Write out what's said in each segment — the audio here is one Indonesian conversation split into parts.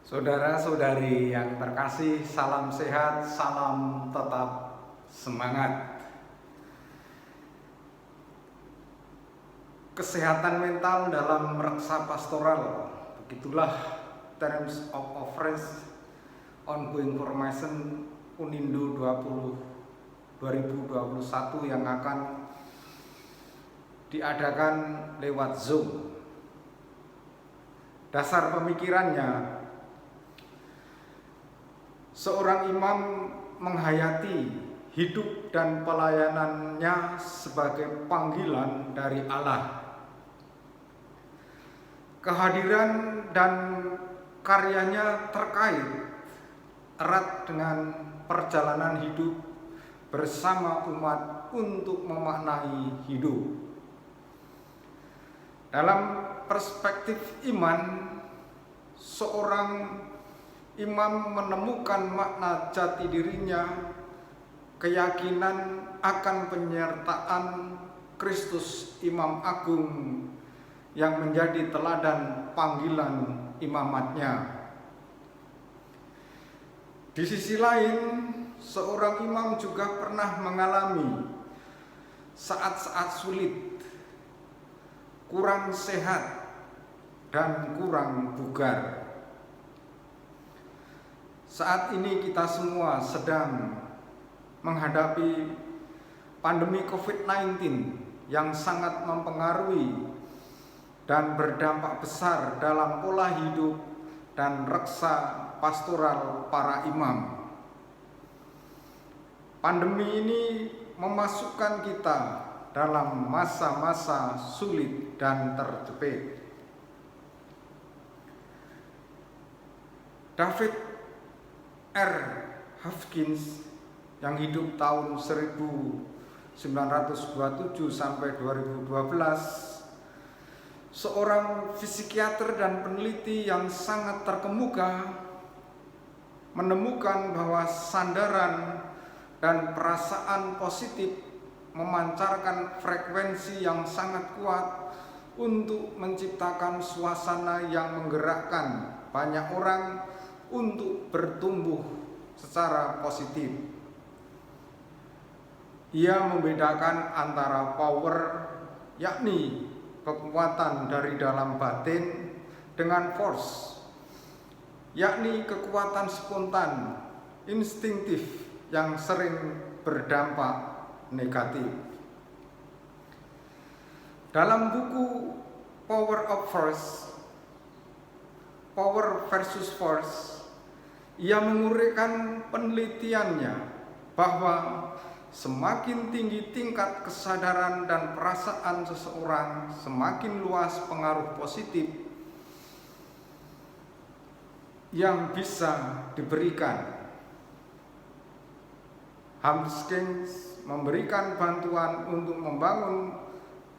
Saudara-saudari yang terkasih, salam sehat, salam tetap semangat. Kesehatan mental dalam reksa pastoral, begitulah Terms of Reference Ongoing Formation Unindo 2021 yang akan diadakan lewat Zoom. Dasar pemikirannya, seorang imam menghayati hidup dan pelayanannya sebagai panggilan dari Allah. Kehadiran dan karyanya terkait erat dengan perjalanan hidup bersama umat untuk memaknai hidup. Dalam perspektif iman, seorang imam menemukan makna jati dirinya, keyakinan akan penyertaan Kristus Imam Agung yang menjadi teladan panggilan imamatnya. Di sisi lain, seorang imam juga pernah mengalami saat-saat sulit, kurang sehat, dan kurang bugar. Saat ini kita semua sedang menghadapi pandemi COVID-19 yang sangat mempengaruhi dan berdampak besar dalam pola hidup dan reksa pastoral para imam. Pandemi ini memasukkan kita dalam masa-masa sulit dan terjepit. David R. Hopkins yang hidup tahun 1927 sampai 2012, seorang psikiater dan peneliti yang sangat terkemuka, menemukan bahwa sandaran dan perasaan positif memancarkan frekuensi yang sangat kuat untuk menciptakan suasana yang menggerakkan banyak orang untuk bertumbuh secara positif. Ia membedakan antara power, yakni kekuatan dari dalam batin, dengan force, yakni kekuatan spontan, instingtif yang sering berdampak negatif. Dalam buku Power versus Force, ia menguraikan penelitiannya bahwa semakin tinggi tingkat kesadaran dan perasaan seseorang, semakin luas pengaruh positif yang bisa diberikan. Hopkins memberikan bantuan untuk membangun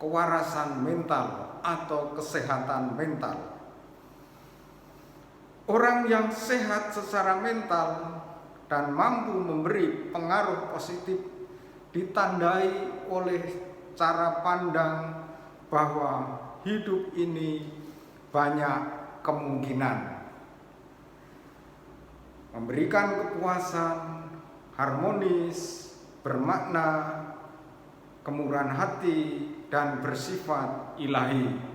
kewarasan mental atau kesehatan mental. Orang yang sehat secara mental dan mampu memberi pengaruh positif ditandai oleh cara pandang bahwa hidup ini banyak kemungkinan, memberikan kepuasan, harmonis, bermakna, kemurahan hati, dan bersifat ilahi.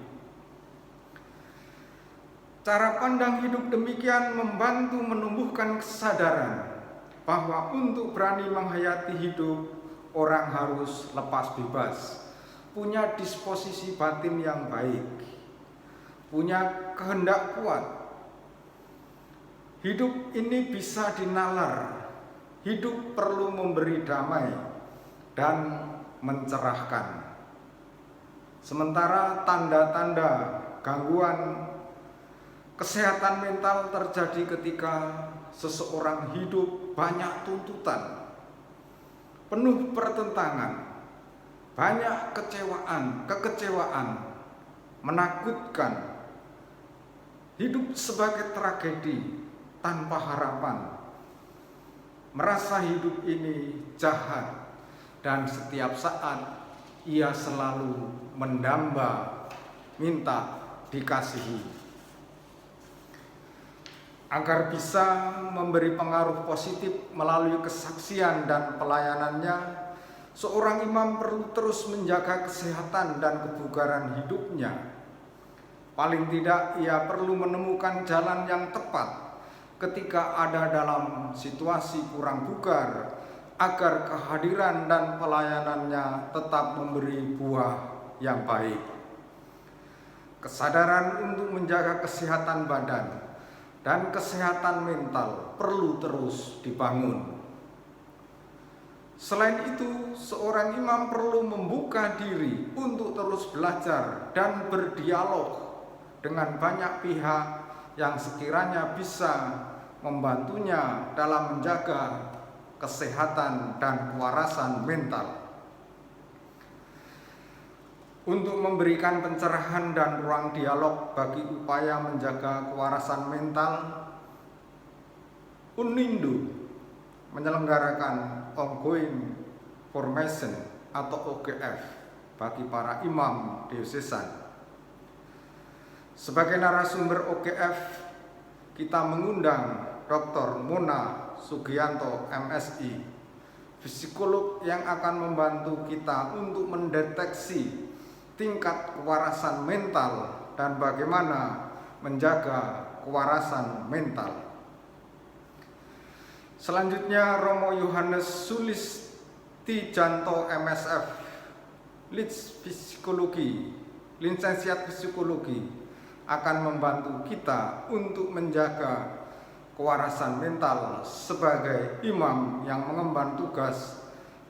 Cara pandang hidup demikian membantu menumbuhkan kesadaran bahwa untuk berani menghayati hidup, orang harus lepas bebas, punya disposisi batin yang baik, punya kehendak kuat. Hidup ini bisa dinalar, hidup perlu memberi damai dan mencerahkan. Sementara tanda-tanda gangguan kesehatan mental terjadi ketika seseorang hidup banyak tuntutan, penuh pertentangan, banyak kekecewaan, menakutkan, hidup sebagai tragedi tanpa harapan, merasa hidup ini jahat, dan setiap saat ia selalu mendamba, minta dikasihi. agar bisa memberi pengaruh positif melalui kesaksian dan pelayanannya. Seorang imam perlu terus menjaga kesehatan dan kebugaran hidupnya. Paling tidak ia perlu menemukan jalan yang tepat ketika ada dalam situasi kurang bugar, agar kehadiran dan pelayanannya tetap memberi buah yang baik. Kesadaran untuk menjaga kesehatan badan dan kesehatan mental perlu terus dibangun. Selain itu, seorang imam perlu membuka diri untuk terus belajar dan berdialog dengan banyak pihak yang sekiranya bisa membantunya dalam menjaga kesehatan dan kewarasan mental. Untuk memberikan pencerahan dan ruang dialog bagi upaya menjaga kewarasan mental, Unindo menyelenggarakan ongoing formation atau OGF bagi para imam diosesan. Sebagai narasumber OGF, kita mengundang Dr. Mona Sugianto MSI, psikolog yang akan membantu kita untuk mendeteksi tingkat kewarasan mental dan bagaimana menjaga kewarasan mental. Selanjutnya, Romo Yohanes Sulistijanto MSF, Lisensiat Psikologi, akan membantu kita untuk menjaga kewarasan mental sebagai imam yang mengemban tugas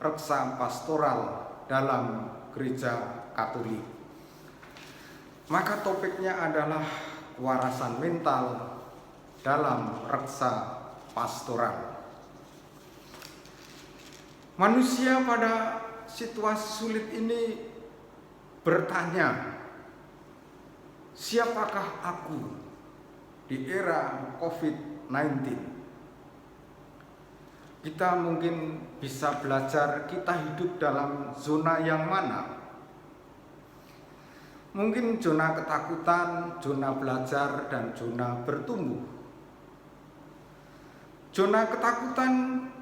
reksa pastoral dalam Gereja Katolik. Maka topiknya adalah kewarasan mental dalam reksa pastoral. Manusia pada situasi sulit ini bertanya, siapakah aku di era COVID-19? Kita mungkin bisa belajar kita hidup dalam zona yang mana. Mungkin zona ketakutan, zona belajar, dan zona bertumbuh. Zona ketakutan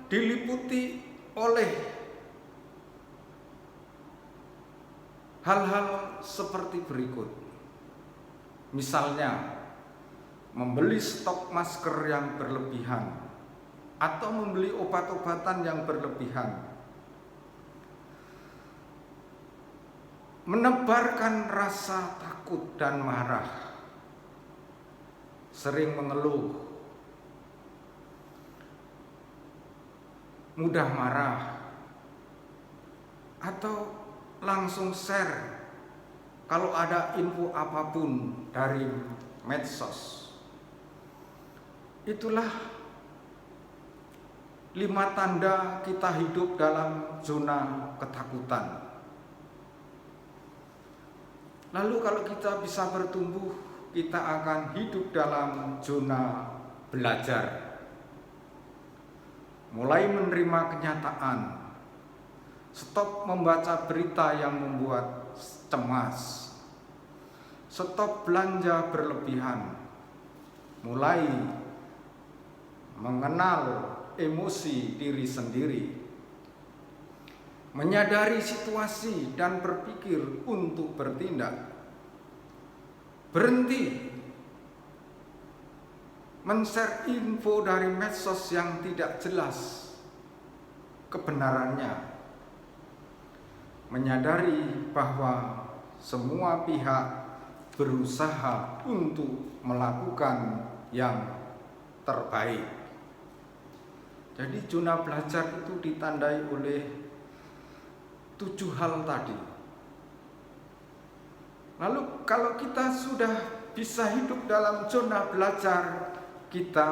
diliputi oleh hal-hal seperti berikut. Misalnya, membeli stok masker yang berlebihan atau membeli obat-obatan yang berlebihan, menebarkan rasa takut dan marah, sering mengeluh, mudah marah, atau langsung share kalau ada info apapun dari medsos. Itulah 5 tanda kita hidup dalam zona ketakutan. Lalu kalau kita bisa bertumbuh, kita akan hidup dalam zona belajar. Mulai menerima kenyataan, stop membaca berita yang membuat cemas, stop belanja berlebihan, mulai mengenal emosi diri sendiri, menyadari situasi dan berpikir untuk bertindak, berhenti men-share info dari medsos yang tidak jelas kebenarannya, menyadari bahwa semua pihak berusaha untuk melakukan yang terbaik. Jadi zona belajar itu ditandai oleh 7 hal tadi. Lalu kalau kita sudah bisa hidup dalam zona belajar, kita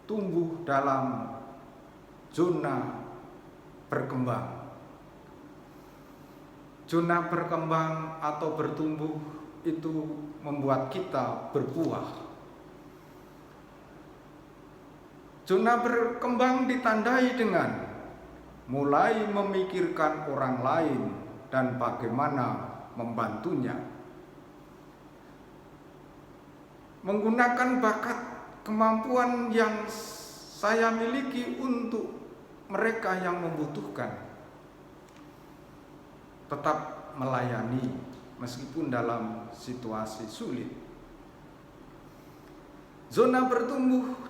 tumbuh dalam zona berkembang. Zona berkembang atau bertumbuh itu membuat kita berbuah. Zona berkembang ditandai dengan mulai memikirkan orang lain dan bagaimana membantunya. menggunakan bakat kemampuan yang saya miliki untuk mereka yang membutuhkan, tetap melayani meskipun dalam situasi sulit.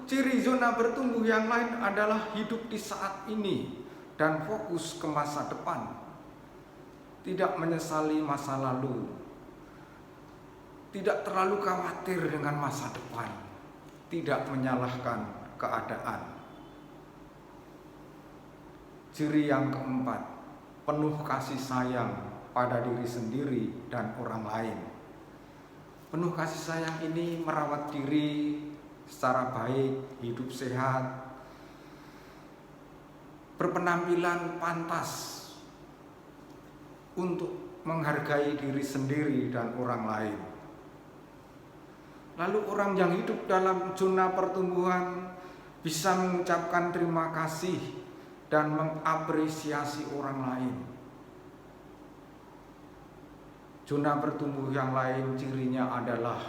Ciri zona bertumbuh yang lain adalah hidup di saat ini dan fokus ke masa depan. Tidak menyesali masa lalu, tidak terlalu khawatir dengan masa depan, tidak menyalahkan keadaan. Ciri yang keempat, penuh kasih sayang pada diri sendiri dan orang lain. Penuh kasih sayang ini merawat diri secara baik, hidup sehat, berpenampilan pantas untuk menghargai diri sendiri dan orang lain. Lalu orang yang hidup dalam zona pertumbuhan bisa mengucapkan terima kasih dan mengapresiasi orang lain. Zona bertumbuh yang lain cirinya adalah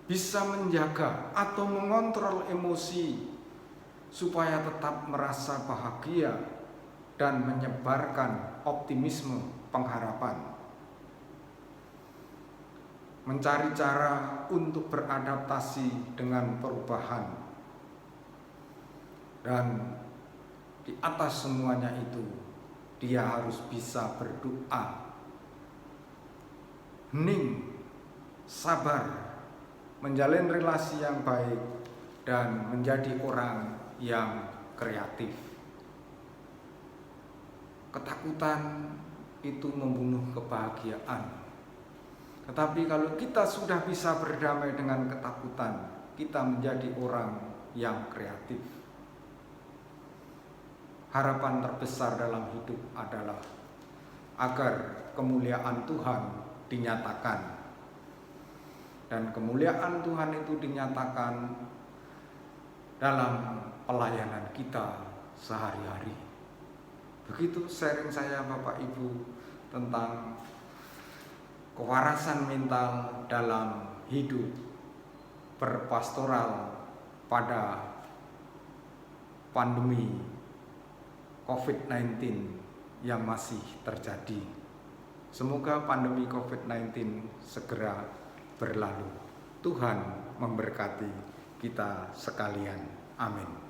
bisa menjaga atau mengontrol emosi supaya tetap merasa bahagia dan menyebarkan optimisme pengharapan. Mencari cara untuk beradaptasi dengan perubahan. Dan di atas semuanya itu, dia harus bisa berdoa, hening, sabar, menjalin relasi yang baik, dan menjadi orang yang kreatif. Ketakutan itu membunuh kebahagiaan. Tetapi kalau kita sudah bisa berdamai dengan ketakutan, kita menjadi orang yang kreatif. Harapan terbesar dalam hidup adalah agar kemuliaan Tuhan dinyatakan. Dan kemuliaan Tuhan itu dinyatakan dalam pelayanan kita sehari-hari. Begitu sharing saya Bapak Ibu tentang kewarasan mental dalam hidup berpastoral pada pandemi COVID-19 yang masih terjadi. Semoga pandemi COVID-19 segera berlalu. Tuhan memberkati kita sekalian. Amin.